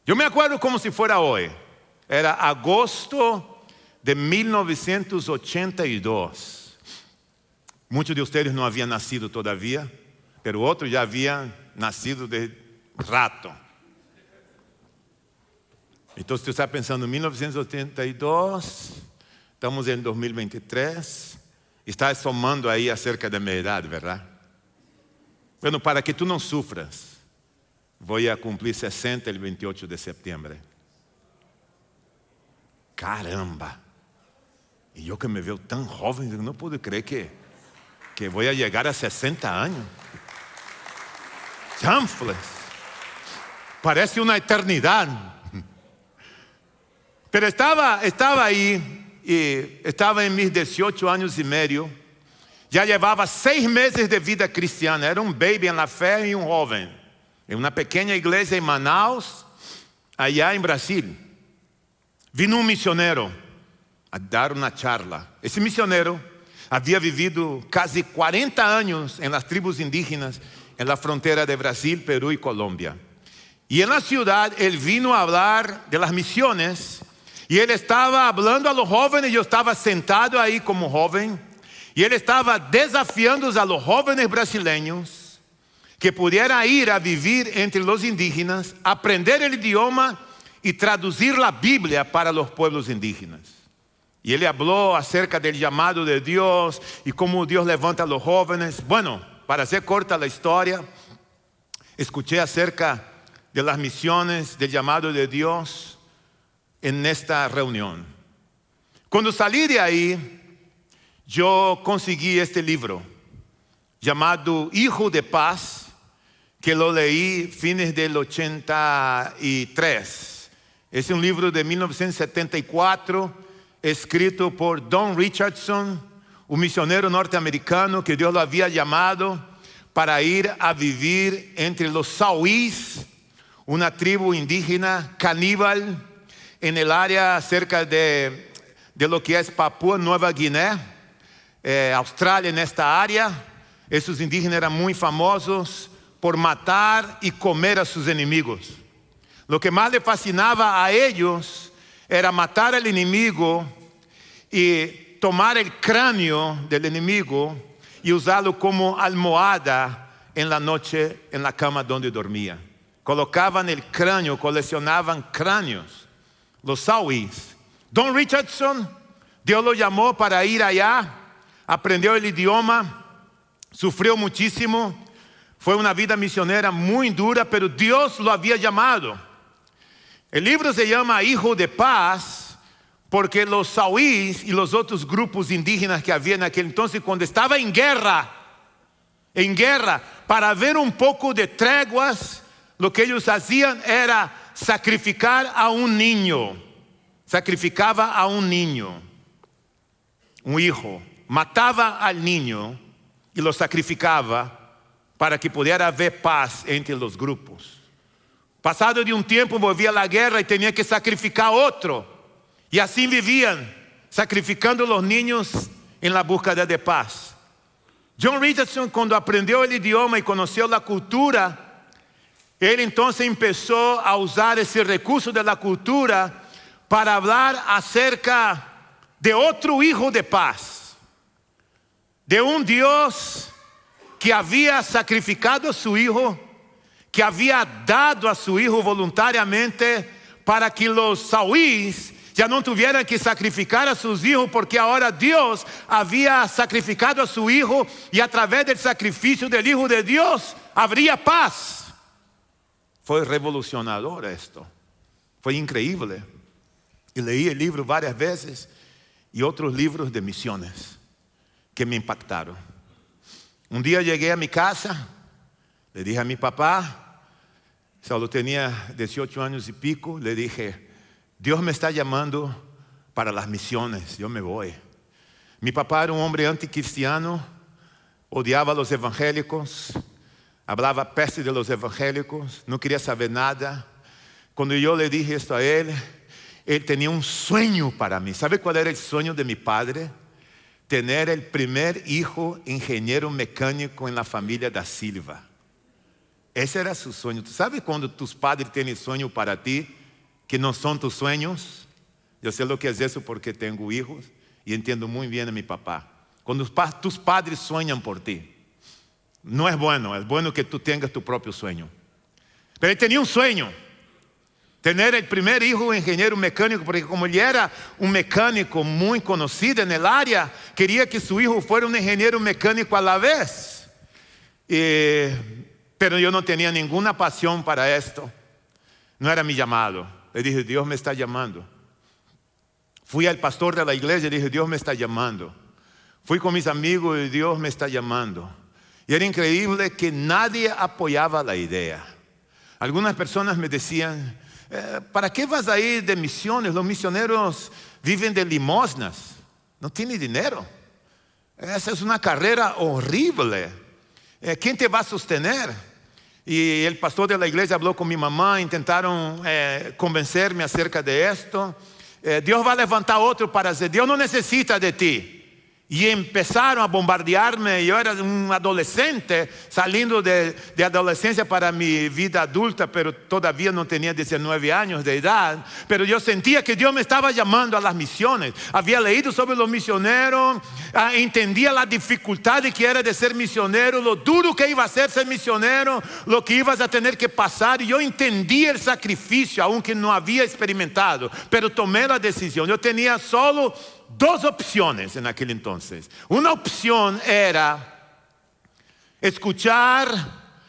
Yo me acuerdo como si fuera hoy. Era agosto de 1982. Muchos de ustedes no habían nacido todavía, pero otros ya habían nacido de rato. Entonces tú estás pensando en 1982, estamos en 2023, estás somando ahí acerca de mi edad, ¿verdad? Bueno, para que tú no sufras, voy a cumplir 60 el 28 de septiembre. Caramba. Y yo que me veo tan joven, no puedo creer que voy a llegar a 60 años. Chanfles. Parece una eternidad. Pero estaba ahí, y estaba en mis 18 años y medio. Ya llevaba 6 meses de vida cristiana. Era un baby en la fe y un joven. En una pequeña iglesia en Manaus, allá en Brasil. Vino un misionero a dar una charla. Ese misionero había vivido casi 40 años en las tribus indígenas en la frontera de Brasil, Perú y Colombia. Y en la ciudad él vino a hablar de las misiones. Y él estaba hablando a los jóvenes. Yo estaba sentado ahí como joven. Y él estaba desafiando a los jóvenes brasileños que pudieran ir a vivir entre los indígenas, aprender el idioma y traducir la Biblia para los pueblos indígenas. Y él habló acerca del llamado de Dios y cómo Dios levanta a los jóvenes. Bueno, para hacer corta la historia, escuché acerca de las misiones, del llamado de Dios en esta reunión. Cuando salí de ahí, yo conseguí este libro llamado Hijo de Paz, que lo leí fines del 83. Es un libro de 1974, escrito por Don Richardson, un misionero norteamericano que Dios lo había llamado para ir a vivir entre los Sauís, una tribu indígena caníbal en el área cerca de lo que es Papúa Nueva Guinea, Australia, en esta área. Esos indígenas eran muy famosos por matar y comer a sus enemigos. Lo que más le fascinaba a ellos era matar al enemigo y tomar el cráneo del enemigo y usarlo como almohada en la noche en la cama donde dormía. Colocaban el cráneo, coleccionaban cráneos. Los Sauís. Don Richardson, Dios lo llamó para ir allá, aprendió el idioma, sufrió muchísimo, fue una vida misionera muy dura, pero Dios lo había llamado. El libro se llama Hijo de Paz, porque los Sauís y los otros grupos indígenas que había en aquel entonces, cuando estaba en guerra, para ver un poco de treguas, lo que ellos hacían era sacrificar a un niño. Sacrificaba a un niño, un hijo. Mataba al niño y lo sacrificaba para que pudiera haber paz entre los grupos. Pasado de un tiempo volvía a la guerra y tenía que sacrificar a otro. Y así vivían, sacrificando a los niños en la búsqueda de paz. John Richardson, cuando aprendió el idioma y conoció la cultura, él entonces empezó a usar ese recurso de la cultura para hablar acerca de otro hijo de paz, de un Dios que había sacrificado a su hijo, que había dado a su hijo voluntariamente para que los Sauís ya no tuvieran que sacrificar a sus hijos, porque ahora Dios había sacrificado a su hijo y a través del sacrificio del Hijo de Dios habría paz. Fue revolucionador esto, fue increíble. Y leí el libro varias veces y otros libros de misiones que me impactaron. Un día llegué a mi casa, le dije a mi papá, solo tenía 18 años y pico, le dije, Dios me está llamando para las misiones, yo me voy. Mi papá era un hombre anticristiano, odiaba a los evangélicos, hablaba peste de los evangélicos, no quería saber nada. Cuando yo le dije esto a él tenía un sueño para mí. ¿Sabe cuál era el sueño de mi padre? Tener el primer hijo ingeniero mecánico en la familia da Silva. Ese era su sueño. ¿Tú sabes cuando tus padres tienen sueños para ti que no son tus sueños? Yo sé lo que es eso porque tengo hijos y entiendo muy bien a mi papá. Cuando tus padres sueñan por ti, no es bueno que tú tengas tu propio sueño. Pero él tenía un sueño, tener el primer hijo ingeniero mecánico, porque como él era un mecánico muy conocido en el área, quería que su hijo fuera un ingeniero mecánico a la vez. Pero yo no tenía ninguna pasión para esto. No era mi llamado. Le dije, Dios me está llamando. Fui al pastor de la iglesia y dije, Dios me está llamando. Fui con mis amigos y Dios me está llamando. Y era increíble que nadie apoyaba la idea. Algunas personas me decían, ¿para qué vas a ir de misiones? Los misioneros viven de limosnas. No tienen dinero. Esa es una carrera horrible. ¿Quién te va a sostener? Y el pastor de la iglesia habló con mi mamá, intentaron convencerme acerca de esto. Dios va a levantar otro para hacer. Dios no necesita de ti. Y empezaron a bombardearme. Yo era un adolescente saliendo de adolescencia para mi vida adulta, pero todavía no tenía 19 años de edad. Pero yo sentía que Dios me estaba llamando a las misiones. Había leído sobre los misioneros, entendía la dificultad que era de ser misionero, lo duro que iba a ser misionero, lo que ibas a tener que pasar. Y yo entendía el sacrificio, aunque no había experimentado, pero tomé la decisión. Yo tenía solo dos opciones en aquel entonces. Una opción era escuchar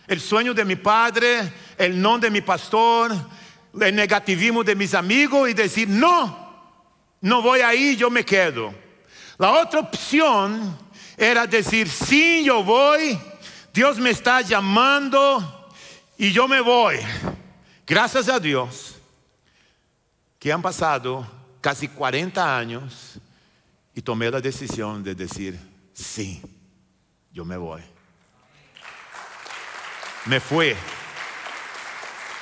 el sueño de mi padre, el no de mi pastor, el negativismo de mis amigos y decir, no voy ahí, yo me quedo. La otra opción era decir, sí, yo voy, Dios me está llamando y yo me voy. Gracias a Dios que han pasado casi 40 años y tomé la decisión de decir, sí, yo me voy. Me fui.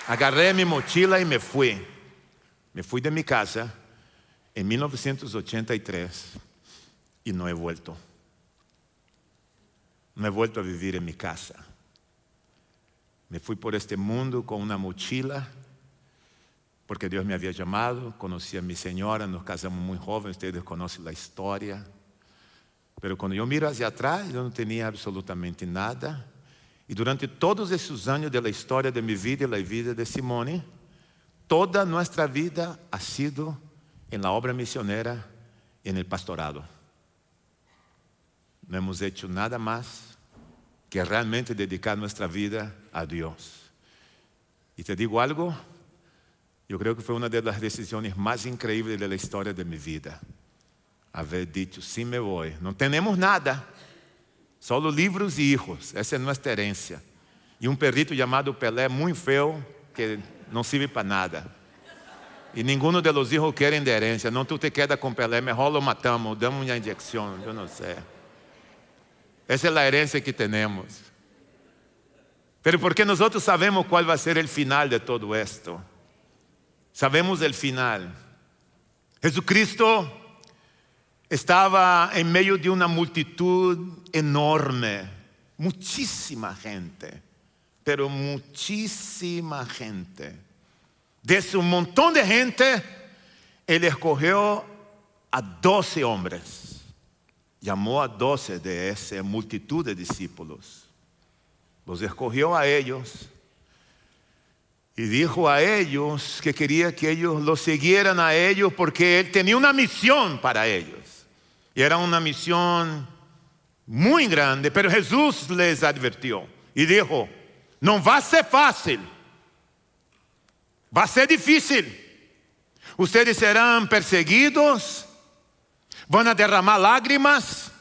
Agarré mi mochila y me fui. Me fui de mi casa en 1983 y no he vuelto. No he vuelto a vivir en mi casa. Me fui por este mundo con una mochila porque Dios me había llamado. Conocí a mi señora, nos casamos muy jóvenes, ustedes conocen la historia. Pero cuando yo miro hacia atrás, yo no tenía absolutamente nada. Y durante todos esos años de la historia de mi vida y la vida de Simone, toda nuestra vida ha sido en la obra misionera y en el pastorado. No hemos hecho nada más que realmente dedicar nuestra vida a Dios. Y te digo algo, yo creo que fue una de las decisiones más increíbles de la historia de mi vida. Haber dicho, sí me voy. No tenemos nada, solo libros y hijos. Esa es nuestra herencia. Y un perrito llamado Pelé muy feo que no sirve para nada. Y ninguno de los hijos quieren de herencia. No, tú te quedas con Pelé, mejor lo matamos, damos una inyección, yo no sé. Esa es la herencia que tenemos. Pero porque nosotros sabemos cuál va a ser el final de todo esto. Sabemos el final. Jesucristo estaba en medio de una multitud enorme. Muchísima gente. Pero muchísima gente. De ese montón de gente, Él escogió a 12 hombres. Llamó a 12 de esa multitud de discípulos. Los escogió a ellos. Y dijo a ellos que quería que ellos lo siguieran a ellos porque Él tenía una misión para ellos. Y era una misión muy grande, pero Jesús les advirtió y dijo, no va a ser fácil, va a ser difícil. Ustedes serán perseguidos, van a derramar lágrimas,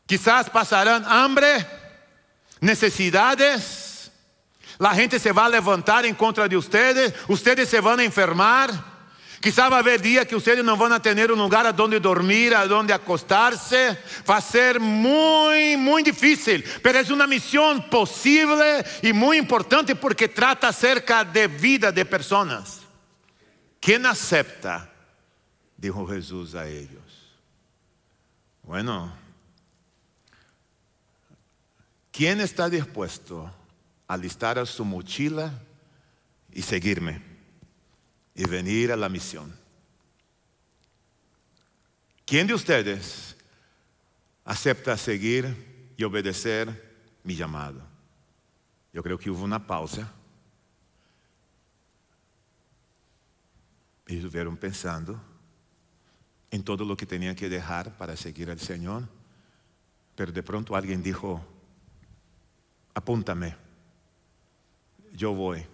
quizás pasarán hambre, necesidades. La gente se va a levantar en contra de ustedes. Ustedes se van a enfermar. Quizá va a haber días que ustedes no van a tener un lugar a donde dormir, a donde acostarse. Va a ser muy, muy difícil. Pero es una misión posible y muy importante porque trata acerca de vida de personas. ¿Quién acepta? Dijo Jesús a ellos. Bueno, ¿quién está dispuesto alistar su mochila y seguirme y venir a la misión. ¿Quién de ustedes acepta seguir y obedecer mi llamado? Yo creo que hubo una pausa. Ellos estuvieron pensando en todo lo que tenían que dejar para seguir al Señor. Pero de pronto alguien dijo: apúntame, yo voy.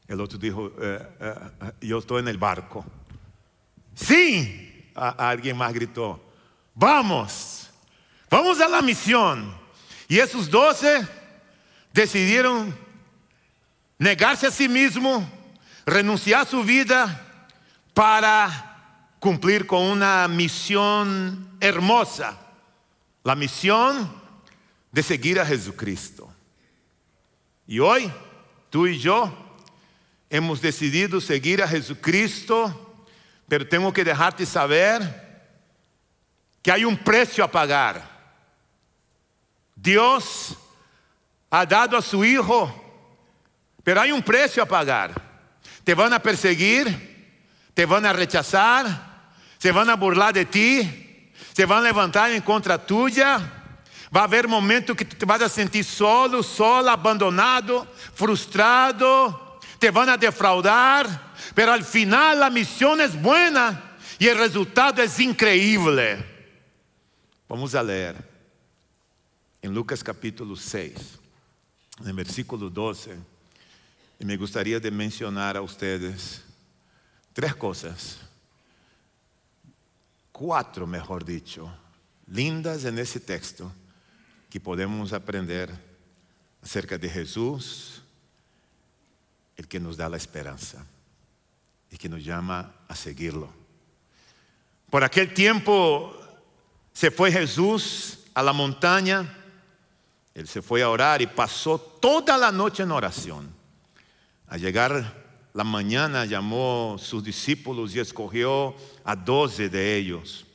El otro dijo: yo estoy en el barco. Sí, alguien más gritó: vamos a la misión. Y esos 12 decidieron negarse a sí mismos, renunciar a su vida para cumplir con una misión hermosa. La misión de seguir a Jesucristo. Y hoy, tú y yo hemos decidido seguir a Jesucristo, pero tengo que dejarte saber que hay un precio a pagar. Dios ha dado a su Hijo, pero hay un precio a pagar. Te van a perseguir, te van a rechazar, se van a burlar de ti, se van a levantar en contra tuya. Va a haber momentos que te vas a sentir solo, sola, abandonado, frustrado. Te van a defraudar, pero al final la misión es buena y el resultado es increíble. Vamos a leer en Lucas capítulo 6, en el versículo 12. Y me gustaría de mencionar a ustedes 3 cosas. 4, mejor dicho, lindas en ese texto que podemos aprender acerca de Jesús, el que nos da la esperanza y que nos llama a seguirlo. Por aquel tiempo se fue Jesús a la montaña. Él se fue a orar y pasó toda la noche en oración. Al llegar la mañana llamó a sus discípulos y escogió a 12 de ellos,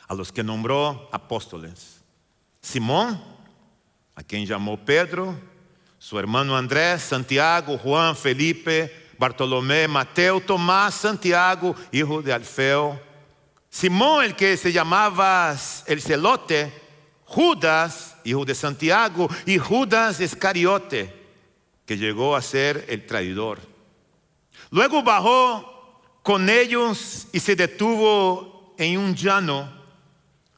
a los que nombró apóstoles: Simón, a quien llamó Pedro, su hermano Andrés, Santiago, Juan, Felipe, Bartolomé, Mateo, Tomás, Santiago, hijo de Alfeo, Simón, el que se llamaba el Celote, Judas, hijo de Santiago, y Judas Iscariote, que llegó a ser el traidor. Luego bajó con ellos y se detuvo en un llano.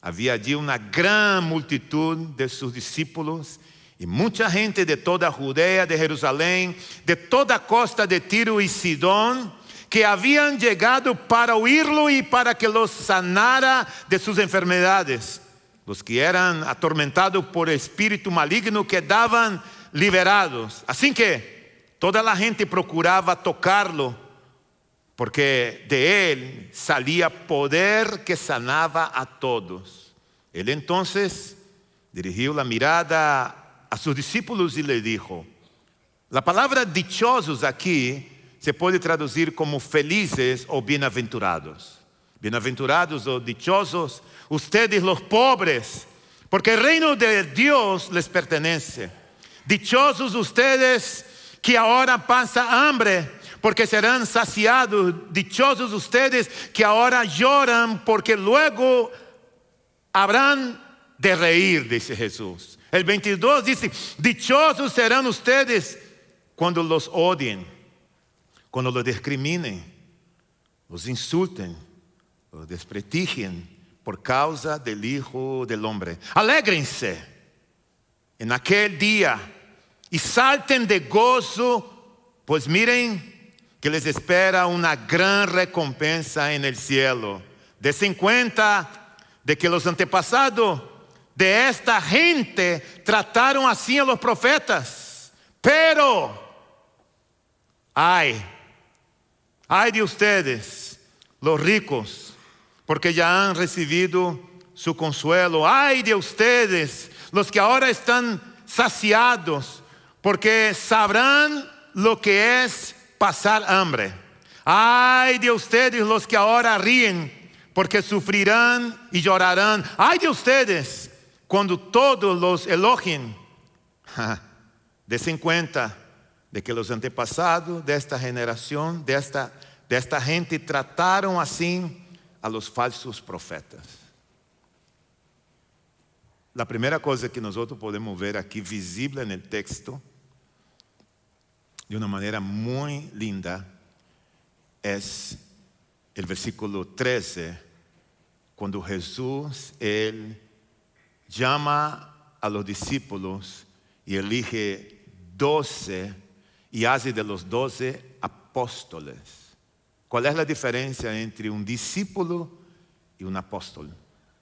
Había allí una gran multitud de sus discípulos y mucha gente de toda Judea, de Jerusalén, de toda costa de Tiro y Sidón, que habían llegado para oírlo y para que los sanara de sus enfermedades. Los que eran atormentados por espíritu maligno quedaban liberados. Así que toda la gente procuraba tocarlo, porque de él salía poder que sanaba a todos. Él entonces dirigió la mirada a sus discípulos y le dijo: la palabra dichosos aquí se puede traducir como felices o bienaventurados. Bienaventurados o dichosos ustedes los pobres, porque el reino de Dios les pertenece. Dichosos ustedes que ahora pasan hambre, porque serán saciados. Dichosos ustedes que ahora lloran, porque luego habrán de reír, dice Jesús. El 22 dice: dichosos serán ustedes cuando los odien, cuando los discriminen, los insulten, los desprestigien por causa del Hijo del Hombre. Alégrense en aquel día y salten de gozo, pues miren que les espera una gran recompensa en el cielo. Dense cuenta de que los antepasados de esta gente trataron así a los profetas. Pero ay de ustedes, los ricos, porque ya han recibido su consuelo. Ay de ustedes, los que ahora están saciados, porque sabrán lo que es pasar hambre. Ay de ustedes los que ahora ríen, porque sufrirán y llorarán. Ay de ustedes cuando todos los elogien. Desen cuenta de que los antepasados de esta generación, de esta gente, trataron así a los falsos profetas. La primera cosa que nosotros podemos ver aquí visible en el texto, de una manera muy linda, es el versículo 13, cuando Jesús, Él llama a los discípulos y elige 12 y hace de los 12 apóstoles. ¿Cuál es la diferencia entre un discípulo y un apóstol?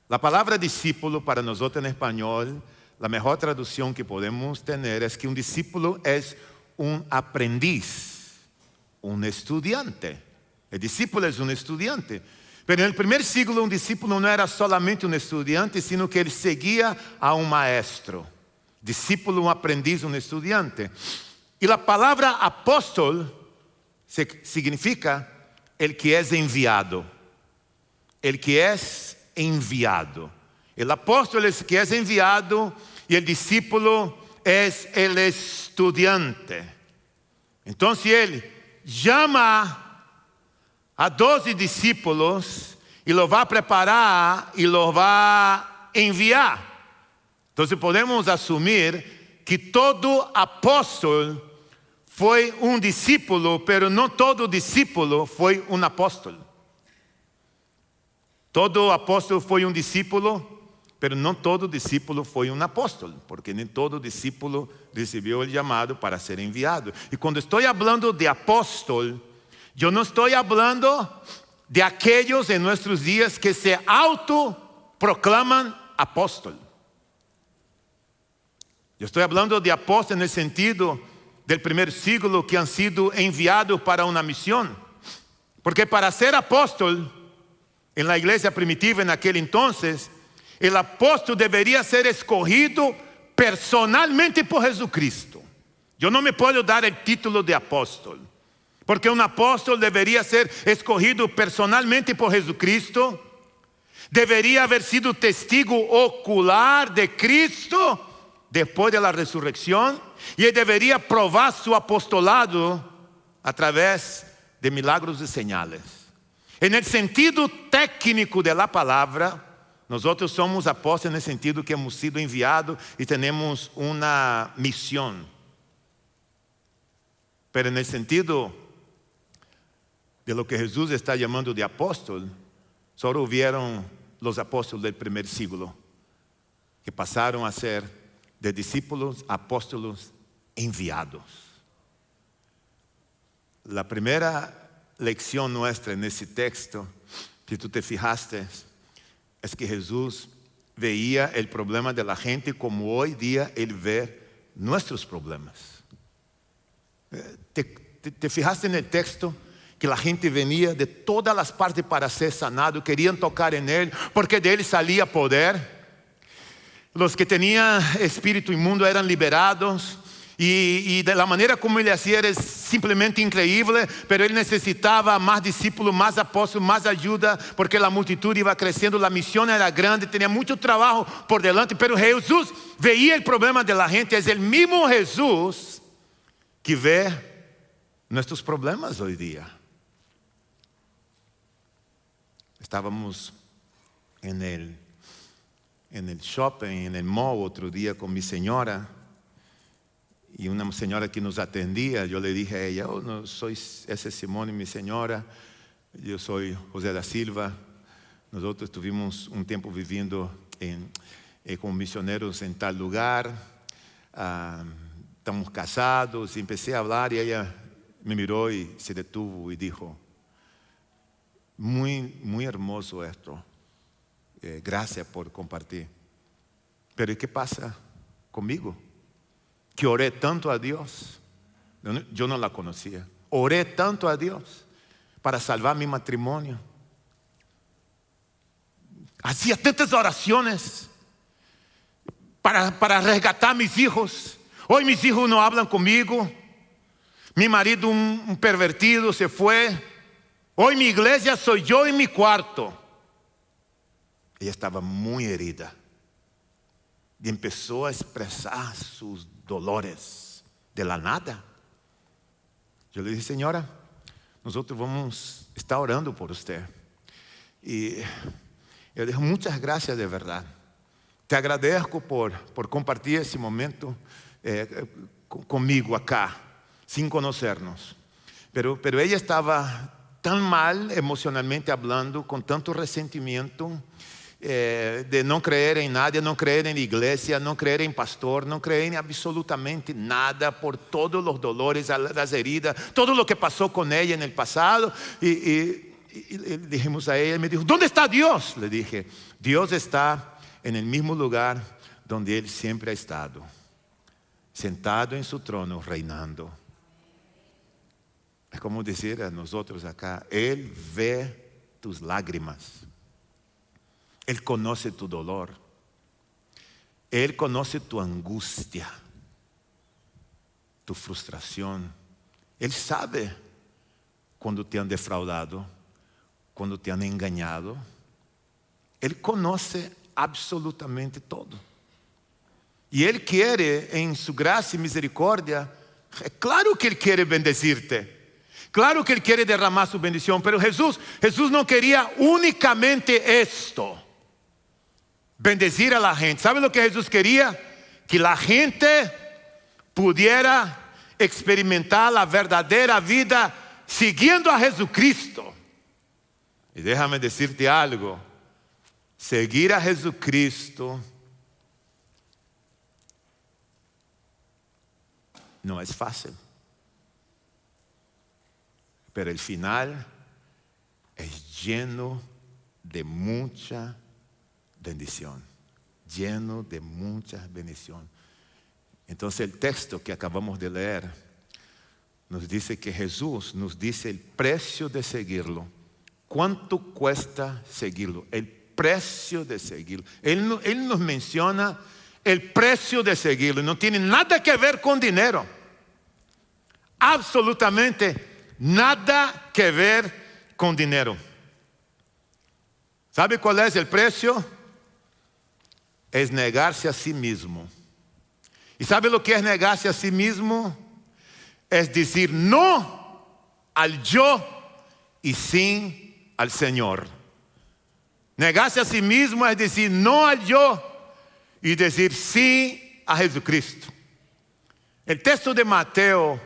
La palabra discípulo para nosotros en español, la mejor traducción que podemos tener es que un discípulo es un aprendiz, un estudiante. El discípulo es un estudiante. Pero en el primer siglo un discípulo no era solamente un estudiante, sino que él seguía a un maestro. Discípulo, un aprendiz, un estudiante. Y la palabra apóstol significa el que es enviado. El que es enviado. El apóstol es el que es enviado y el discípulo es el estudiante. Entonces él llama a 12 discípulos y los va a preparar y los va a enviar. Entonces podemos asumir que todo apóstol fue un discípulo, pero no todo discípulo fue un apóstol. Todo apóstol fue un discípulo, pero no todo discípulo fue un apóstol, porque nem todo discípulo recibió el llamado para ser enviado. Y cuando estoy hablando de apóstol, yo no estoy hablando de aquellos en nuestros días que se autoproclaman apóstol. Yo estoy hablando de apóstol en el sentido del primer siglo que han sido enviados para una misión. Porque para ser apóstol, en la iglesia primitiva en aquel entonces, el apóstol debería ser escogido personalmente por Jesucristo. Yo no me puedo dar el título de apóstol, porque un apóstol debería ser escogido personalmente por Jesucristo, debería haber sido testigo ocular de Cristo después de la resurrección, y él debería probar su apostolado a través de milagros y señales. En el sentido técnico de la palabra, nosotros somos apóstoles en el sentido que hemos sido enviados y tenemos una misión. Pero en el sentido de lo que Jesús está llamando de apóstol, solo hubieron los apóstoles del primer siglo que pasaron a ser de discípulos, apóstolos enviados. La primera lección nuestra en ese texto, si tú te fijaste, es que Jesús veía el problema de la gente como hoy día Él ve nuestros problemas. ¿Te fijaste en el texto? Que la gente venía de todas las partes para ser sanado, querían tocar en Él, porque de Él salía poder. Los que tenían espíritu inmundo eran liberados. Y de la manera como Él hacía era simplesmente increíble, pero Él necesitaba más discípulos, más apóstoles, más ayuda, porque la multitud iba creciendo, la misión era grande, tenía mucho trabajo por delante, pero Jesús veía el problema de la gente. Es el mismo Jesús que ve nuestros problemas hoy día. Estábamos en el shopping, en el mall otro día con mi señora. Y una señora que nos atendía, yo le dije a ella, no soy esa es Simone, mi señora, yo soy José da Silva. Nosotros estuvimos un tiempo viviendo como misioneros en tal lugar, estamos casados, y empecé a hablar y ella me miró y se detuvo y dijo, muy, muy hermoso esto, gracias por compartir. Pero ¿y qué pasa conmigo? Que oré tanto a Dios, yo no la conocía, oré tanto a Dios para salvar mi matrimonio. Hacía tantas oraciones para resgatar a mis hijos. Hoy mis hijos no hablan conmigo. Mi marido un pervertido se fue. Hoy mi iglesia soy yo en mi cuarto. Ella estaba muy herida y empezó a expresar sus dolores. de la nada. Yo le dije, señora, nosotros vamos a estar orando por usted. Y yo dije, muchas gracias de verdad. Te agradezco por compartir ese momento conmigo acá, sin conocernos. Pero ella estaba tan mal emocionalmente hablando, con tanto resentimiento, de não creer em nada, não creer em igreja, não creer em pastor, não creer em absolutamente nada, por todos os dolores, as heridas, todo o que passou com ela no passado. E dijimos a ella, me dijo, ¿dónde está Dios? Le dije, Dios está en el mismo lugar donde Él siempre ha estado, sentado en su trono, reinando. Es como decir a nosotros acá, Él ve tus lágrimas, Él conoce tu dolor, Él conoce tu angustia, tu frustración. Él sabe cuando te han defraudado, cuando te han engañado. Él conoce absolutamente todo. Y Él quiere, en su gracia y misericordia, claro que Él quiere bendecirte. Claro que Él quiere derramar su bendición, pero Jesús no quería únicamente esto, bendecir a la gente. ¿Sabe lo que Jesús quería? Que la gente pudiera experimentar la verdadera vida siguiendo a Jesucristo. Y déjame decirte algo, seguir a Jesucristo no es fácil. Pero el final es lleno de mucha bendición. Lleno de mucha bendición. Entonces el texto que acabamos de leer nos dice que Jesús nos dice el precio de seguirlo. ¿Cuánto cuesta seguirlo? El precio de seguirlo. Él nos menciona el precio de seguirlo. No tiene nada que ver con dinero. Absolutamente nada que ver con dinero. ¿Sabe cuál es el precio? Es negarse a sí mismo. ¿Y sabe lo que es negarse a sí mismo? Es decir no al yo y sí al Señor. Negarse a sí mismo es decir no al yo y decir sí a Jesucristo. El texto de Mateo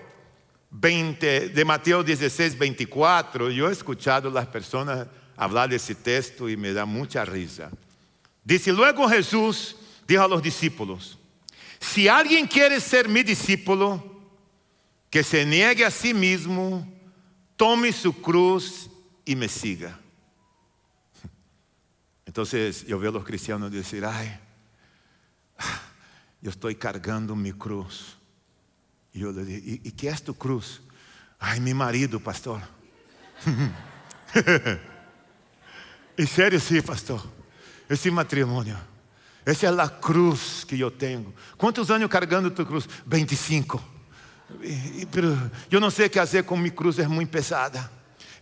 16, 24, yo he escuchado a las personas hablar de ese texto y me da mucha risa. Dice, luego Jesús dijo a los discípulos, si alguien quiere ser mi discípulo, que se niegue a sí mismo, tome su cruz y me siga. Entonces yo veo a los cristianos decir, ay, yo estoy cargando mi cruz. Y yo le dije, ¿y qué es tu cruz? Ay, mi marido, pastor. En serio, sí, pastor. Ese matrimonio. Esa es la cruz que yo tengo. ¿Cuántos años cargando tu cruz? 25. Pero yo no sé qué hacer con mi cruz, es muy pesada.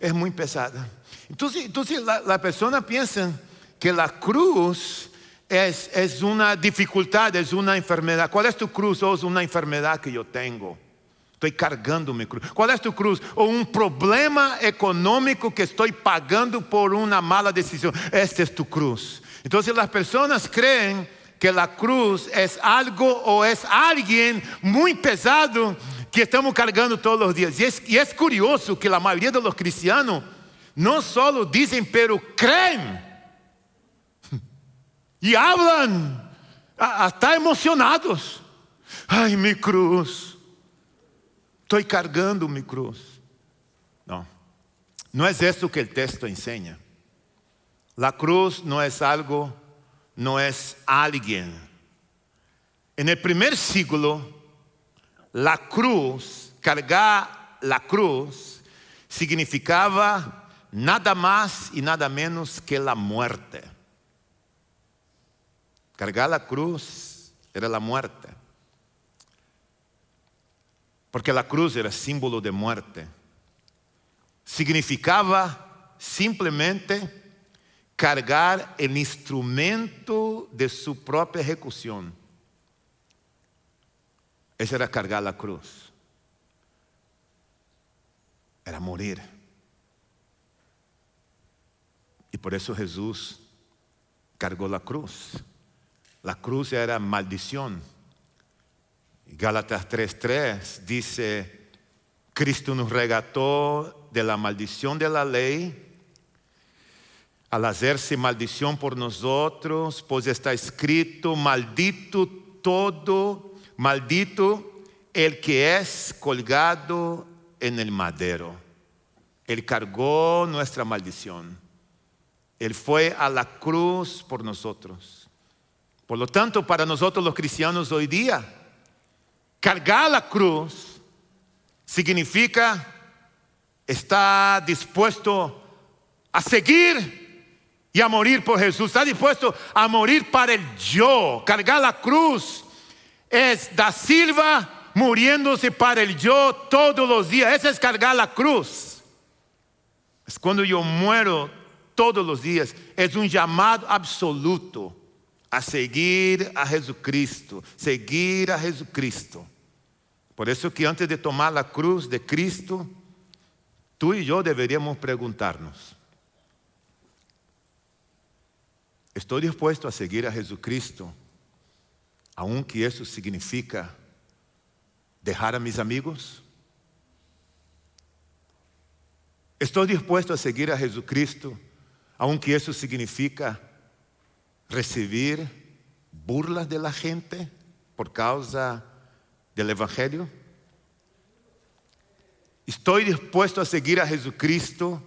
Es muy pesada. Entonces la persona piensa que la cruz es una dificultad, es una enfermedad. ¿Cuál es tu cruz? Oh, es una enfermedad que yo tengo. Estoy cargando mi cruz. ¿Cuál es tu cruz? O un problema económico que estoy pagando por una mala decisión. Esta es tu cruz. Entonces las personas creen que la cruz es algo o es alguien muy pesado que estamos cargando todos los días. Y es curioso que la mayoría de los cristianos no solo dicen, pero creen. Y hablan hasta emocionados. Ay, mi cruz. Estoy cargando mi cruz. No es esto que el texto enseña. La cruz no es algo, no es alguien. En el primer siglo, la cruz, cargar la cruz, significaba nada más y nada menos que la muerte. Cargar la cruz era la muerte. Porque la cruz era símbolo de muerte. Significaba simplemente cargar el instrumento de su propia ejecución. Ese era cargar la cruz. Era morir. Y por eso Jesús cargó la cruz. La cruz era maldición. Gálatas 3:3 dice, Cristo nos rescató de la maldición de la ley al hacerse maldición por nosotros, pues está escrito, maldito el que es colgado en el madero. Él cargó nuestra maldición. Él fue a la cruz por nosotros. Por lo tanto, para nosotros los cristianos hoy día, cargar la cruz significa estar dispuesto a seguir y a morir por Jesús. Está dispuesto a morir para el yo. Cargar la cruz es Da Silva muriéndose para el yo todos los días. Eso es cargar la cruz. Es cuando yo muero todos los días. Es un llamado absoluto a seguir a Jesucristo. Seguir a Jesucristo. Por eso que antes de tomar la cruz de Cristo, tú y yo deberíamos preguntarnos: ¿estoy dispuesto a seguir a Jesucristo, aunque eso significa dejar a mis amigos? ¿Estoy dispuesto a seguir a Jesucristo, aunque eso significa recibir burlas de la gente por causa del Evangelio? ¿Estoy dispuesto a seguir a Jesucristo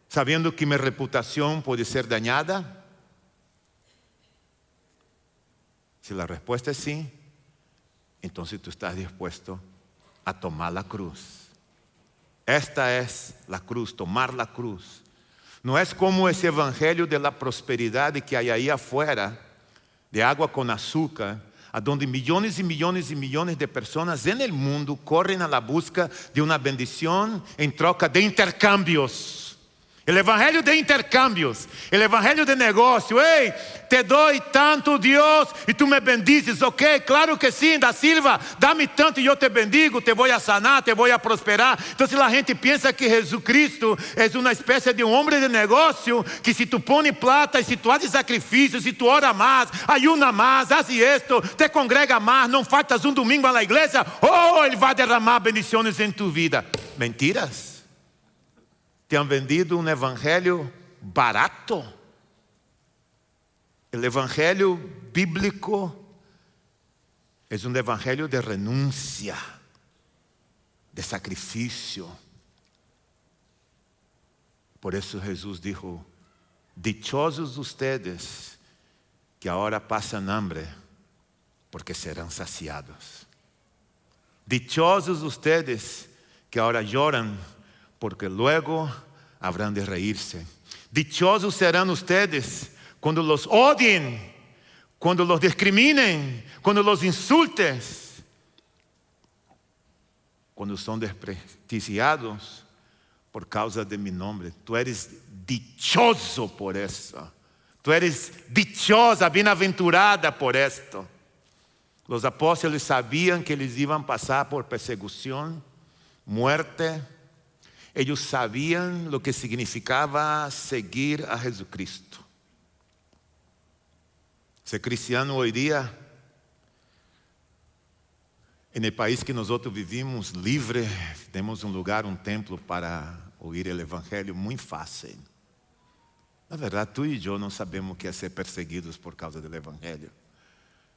sabiendo que mi reputación puede ser dañada? Si la respuesta es sí, entonces tú estás dispuesto a tomar la cruz. Esta es la cruz, tomar la cruz. No es como ese evangelio de la prosperidad que hay ahí afuera, de agua con azúcar, a donde millones y millones y millones de personas en el mundo corren a la busca de una bendición en troca de intercambios. El evangelio de intercambios, el evangelio de negocio. Hey, te doy tanto, Dios, y tú me bendices. Ok, claro que sí, Da Silva, dame tanto y yo te bendigo, te voy a sanar, te voy a prosperar. Entonces la gente piensa que Jesucristo es una especie de un hombre de negocio, que si tú pones plata y si tú haces sacrificio, si tú oras más, ayuna más, haces esto, te congrega más, no faltas un domingo a la iglesia, oh, Él va a derramar bendiciones en tu vida. Mentiras. Te han vendido un evangelio barato. El evangelio bíblico es un evangelio de renuncia, de sacrificio. Por eso Jesús dijo: dichosos ustedes que ahora pasan hambre, porque serán saciados. Dichosos ustedes que ahora lloran, porque luego habrán de reírse. Dichosos serán ustedes cuando los odien, cuando los discriminen, cuando los insulten, cuando son desprestigiados por causa de mi nombre. Tú eres dichoso por eso. Tú eres dichosa, bienaventurada por esto. Los apóstoles sabían que les iban a pasar por persecución, muerte. Ellos sabían lo que significaba seguir a Jesucristo. Ser cristiano hoy día, en el país que nosotros vivimos, libre, tenemos un lugar, un templo para oír el evangelio muy fácil. La verdad, tú y yo no sabemos qué es ser perseguidos por causa del evangelio,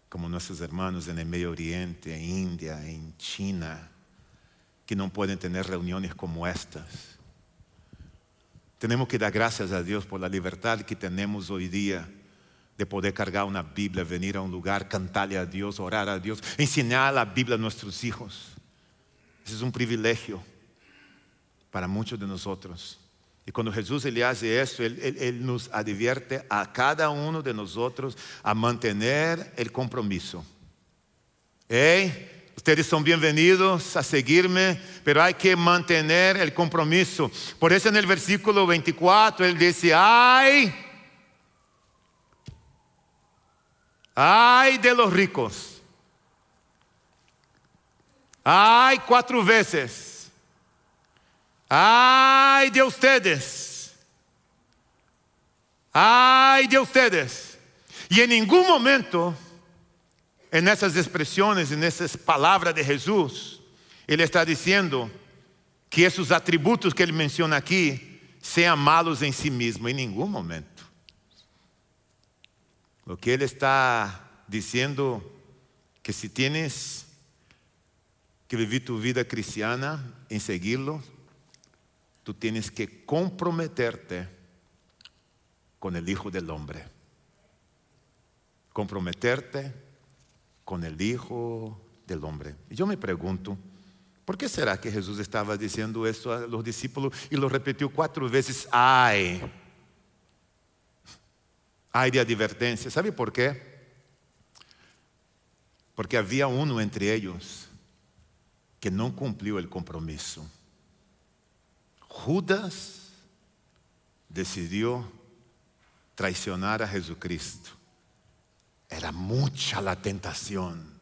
como nuestros hermanos en el Medio Oriente, en India, en China, que no pueden tener reuniones como estas. Tenemos que dar gracias a Dios por la libertad que tenemos hoy día de poder cargar una Biblia, venir a un lugar, cantarle a Dios, orar a Dios, enseñar la Biblia a nuestros hijos. Ese es un privilegio para muchos de nosotros. Y cuando Jesús le hace eso, Él nos advierte a cada uno de nosotros a mantener el compromiso. Hey, ustedes son bienvenidos a seguirme, pero hay que mantener el compromiso. Por eso en el versículo 24 Él dice: ay de los ricos. Ay, 4 veces. Ay de ustedes. Ay de ustedes. Y en ningún momento, en esas expresiones, en esas palabras de Jesús, Él está diciendo que esos atributos que Él menciona aquí sean malos en sí mismo, en ningún momento. Lo que Él está diciendo, que si tienes que vivir tu vida cristiana en seguirlo, tú tienes que comprometerte con el Hijo del Hombre. Comprometerte con el Hijo del Hombre. Y yo me pregunto, ¿por qué será que Jesús estaba diciendo esto a los discípulos y lo repitió 4 veces? Ay de advertencia. ¿Sabe por qué? Porque había uno entre ellos que no cumplió el compromiso. Judas decidió traicionar a Jesucristo. Era mucha la tentación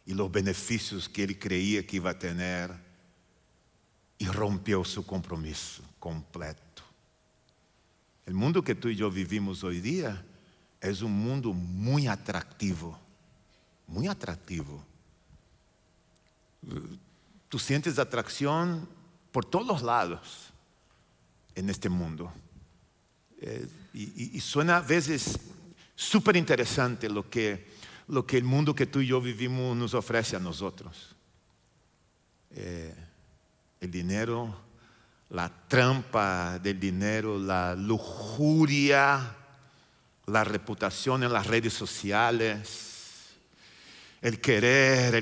y los beneficios que él creía que iba a tener, y rompió su compromiso completo. El mundo que tú y yo vivimos hoy día es un mundo muy atractivo. Muy atractivo. Tú sientes atracción por todos lados en este mundo. Y suena a veces súper interesante lo que el mundo que tú y yo vivimos nos ofrece a nosotros. El dinero, la trampa del dinero, la lujuria, la reputación en las redes sociales, el querer,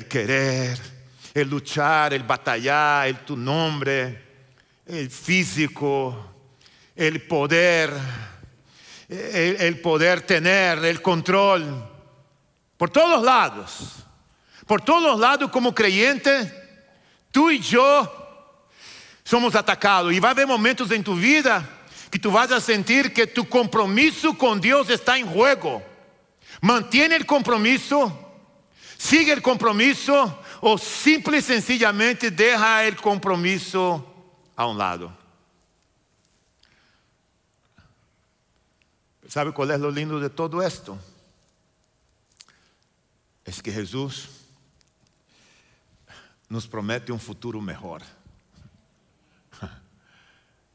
el luchar, el batallar, el tu nombre, el físico, el poder tener, el control. Por todos lados como creyente, tú y yo somos atacados. Y va a haber momentos en tu vida que tú vas a sentir que tu compromiso con Dios está en juego. Mantiene el compromiso. Sigue el compromiso o simple y sencillamente deja el compromiso a un lado. ¿Sabe cuál es lo lindo de todo esto? Es que Jesús nos promete un futuro mejor.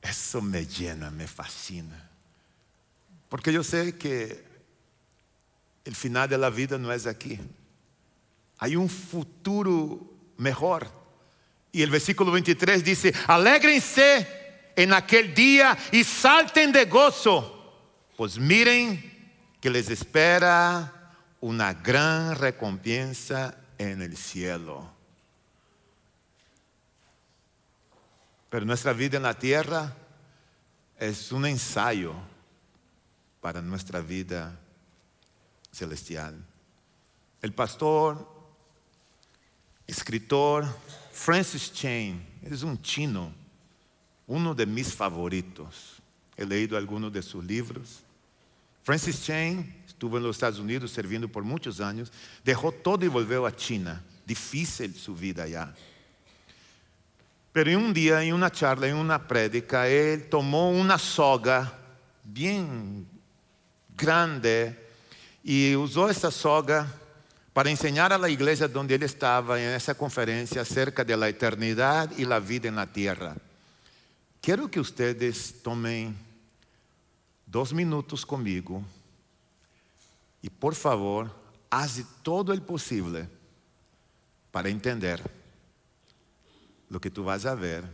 Eso me llena, me fascina. Porque yo sé que el final de la vida no es aquí. Hay un futuro mejor. Y el versículo 23 dice: alégrense en aquel día y salten de gozo, pues miren que les espera una gran recompensa en el cielo. Pero nuestra vida en la tierra es un ensayo para nuestra vida celestial. El pastor, escritor Francis Chan, es un chino, uno de mis favoritos. He leído algunos de sus libros. Francis Chan estuvo en los Estados Unidos sirviendo por muchos años, dejó todo y volvió a China. Difícil su vida allá. Pero en un día, en una charla, en una prédica, él tomó una soga bien grande y usó esa soga para enseñar a la iglesia donde él estaba en esa conferencia acerca de la eternidad y la vida en la tierra. Quiero que ustedes tomen 2 minutos conmigo y por favor, haz todo el posible para entender lo que tú vas a ver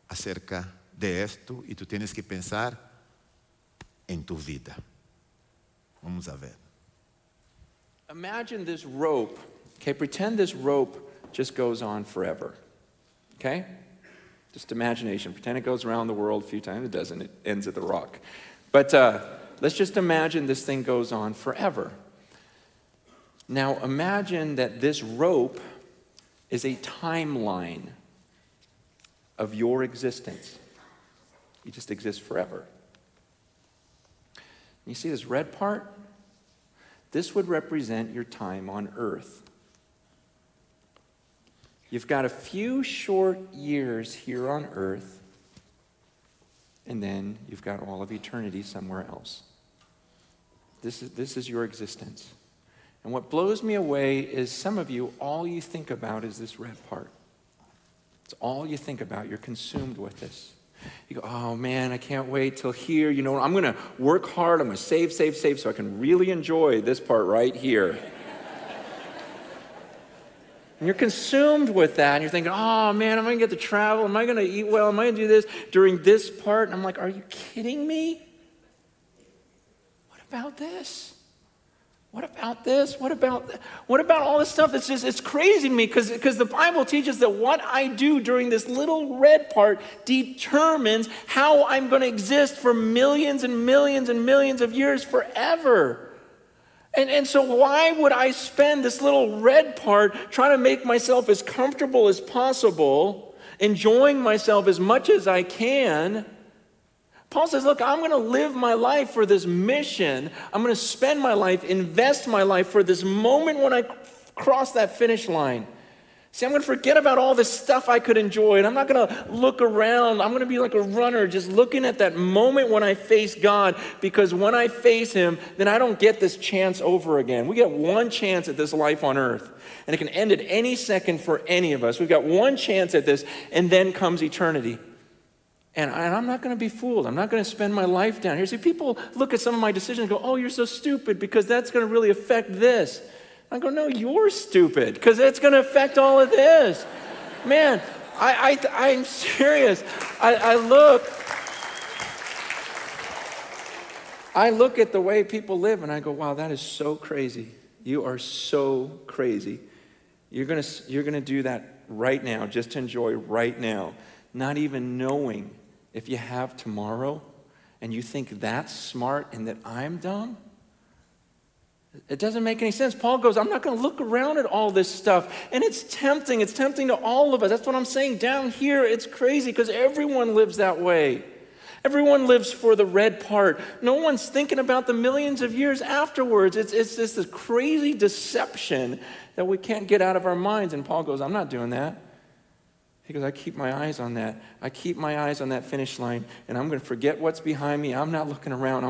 acerca de esto, y tú tienes que pensar en tu vida. Vamos a ver. Imagine this rope, okay? Pretend this rope just goes on forever, okay? Just imagination. Pretend it goes around the world a few times. It doesn't. It ends at the rock. But let's just imagine this thing goes on forever. Now imagine that this rope is a timeline of your existence. You just exist forever. You see this red part? This would represent your time on earth. You've got a few short years here on earth, and then you've got all of eternity somewhere else. This is your existence. And what blows me away is some of you, all you think about is this red part. It's all you think about. You're consumed with this. You go, oh man, I can't wait till here. You know, I'm going to work hard. I'm going to save so I can really enjoy this part right here. And you're consumed with that, and you're thinking, oh man, am I going to get to travel? Am I going to eat well? Am I going to do this during this part? And I'm like, are you kidding me? What about this? What about this? What about all this stuff? It's crazy to me because the Bible teaches that what I do during this little red part determines how I'm going to exist for millions and millions and millions of years forever. And so why would I spend this little red part trying to make myself as comfortable as possible, enjoying myself as much as I can? Paul says, look, I'm going to live my life for this mission. I'm going to spend my life, invest my life for this moment when I cross that finish line. See, I'm going to forget about all this stuff I could enjoy, and I'm not going to look around. I'm going to be like a runner just looking at that moment when I face God, because when I face him, then I don't get this chance over again. We get one chance at this life on earth, and it can end at any second for any of us. We've got one chance at this, and then comes eternity. And I'm not going to be fooled. I'm not going to spend my life down here. See, people look at some of my decisions and go, oh, you're so stupid because that's going to really affect this. I go, no, you're stupid because it's going to affect all of this. Man, I'm serious. I look at the way people live and I go, wow, that is so crazy. You are so crazy. You're going to do that right now, just to enjoy right now, not even knowing if you have tomorrow, and you think that's smart and that I'm dumb. It doesn't make any sense. Paul goes, I'm not going to look around at all this stuff. And it's tempting. It's tempting to all of us. That's what I'm saying. Down here, it's crazy because everyone lives that way. Everyone lives for the red part. No one's thinking about the millions of years afterwards. It's just this crazy deception that we can't get out of our minds. And Paul goes, I'm not doing that. He goes, I keep my eyes on that. I keep my eyes on that finish line, and I'm going to forget what's behind me. I'm not looking around.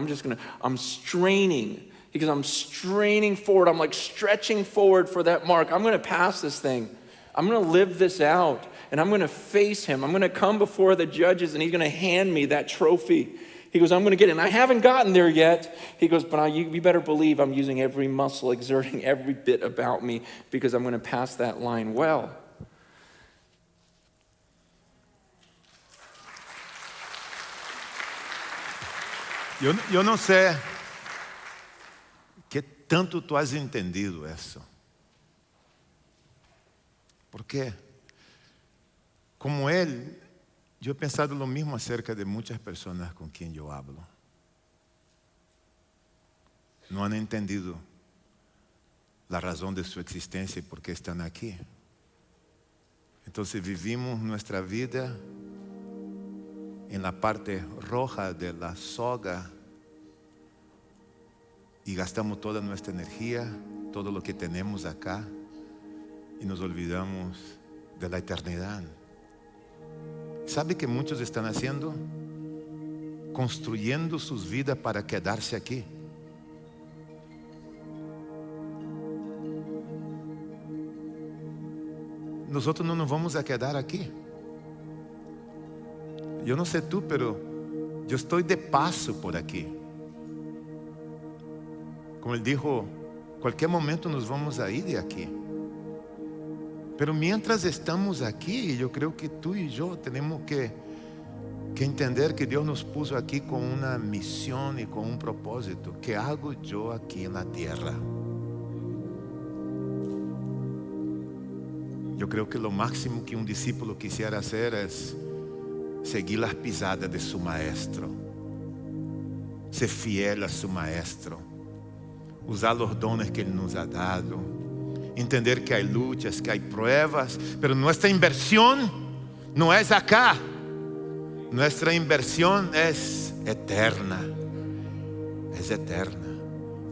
I'm straining. Because I'm straining forward. I'm like stretching forward for that mark. I'm going to pass this thing. I'm going to live this out. And I'm going to face him. I'm going to come before the judges and he's going to hand me that trophy. He goes, I'm going to get it. And I haven't gotten there yet. He goes, but you better believe I'm using every muscle, exerting every bit about me because I'm going to pass that line well. Eu não sei que tanto tu has entendido isso. Porque, como ele, eu he pensado lo mismo acerca de muitas pessoas com quem eu hablo. Não han entendido a razão de sua existência e por que estão aqui. Então, vivimos nossa vida en la parte roja de la soga y gastamos toda nuestra energía, todo lo que tenemos acá y nos olvidamos de la eternidad. ¿Sabe qué muchos están haciendo? Construyendo sus vidas para quedarse aquí. Nosotros no nos vamos a quedar aquí. Eu não sei tu, pero eu estou de passo por aqui. Como ele dijo, qualquer momento nos vamos a ir de aqui. Pero mientras estamos aqui, eu creio que tu e eu temos que entender que Deus nos puso aqui com uma missão e com um propósito. Que hago eu aqui na terra? Eu creio que o máximo que um discípulo quisiera hacer é seguir las pisadas de su maestro, ser fiel a su maestro, usar los dones que Él nos ha dado, entender que hay luchas, que hay pruebas, pero nuestra inversión no es acá, nuestra inversión es eterna,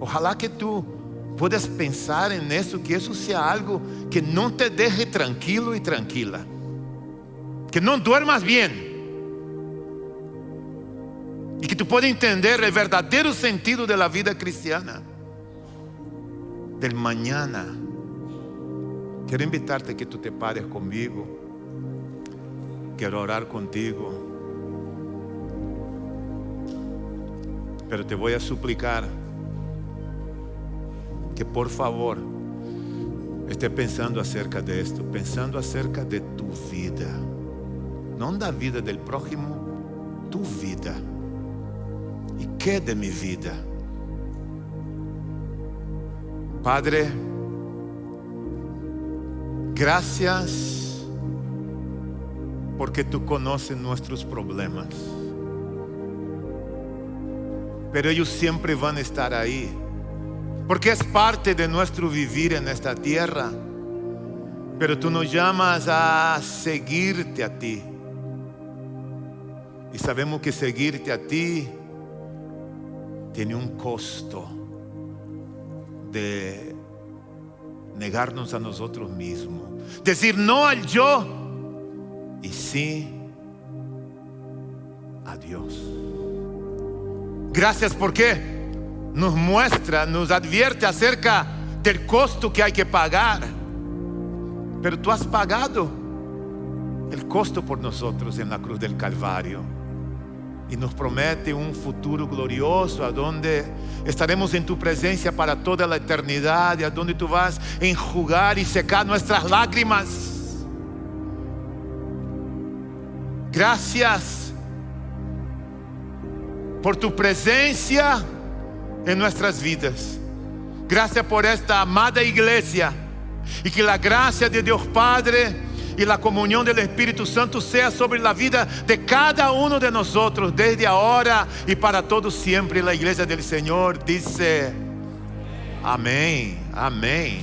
Ojalá que tú puedas pensar en eso, que eso sea algo que no te deje tranquilo y tranquila, que no duermas bien, y que tú puedas entender el verdadero sentido de la vida cristiana, del mañana. Quiero invitarte a que tú te pares conmigo. Quiero orar contigo, pero te voy a suplicar que por favor esté pensando acerca de esto, pensando acerca de tu vida, no la vida del prójimo, tu vida. ¿Y qué de mi vida? Padre, gracias porque tú conoces nuestros problemas, pero ellos siempre van a estar ahí, porque es parte de nuestro vivir en esta tierra. Pero tú nos llamas a seguirte a ti, y sabemos que seguirte a ti tiene un costo de negarnos a nosotros mismos, decir no al yo y sí a Dios. Gracias porque nos muestra, nos advierte acerca del costo que hay que pagar. Pero tú has pagado el costo por nosotros en la cruz del Calvario, y nos promete un futuro glorioso, a donde estaremos en tu presencia para toda la eternidad, y a donde tú vas a enjugar y secar nuestras lágrimas. Gracias por tu presencia en nuestras vidas. Gracias por esta amada iglesia, y que la gracia de Dios Padre y la comunión del Espíritu Santo sea sobre la vida de cada uno de nosotros, desde ahora y para todos siempre. La iglesia del Señor dice amén, amén.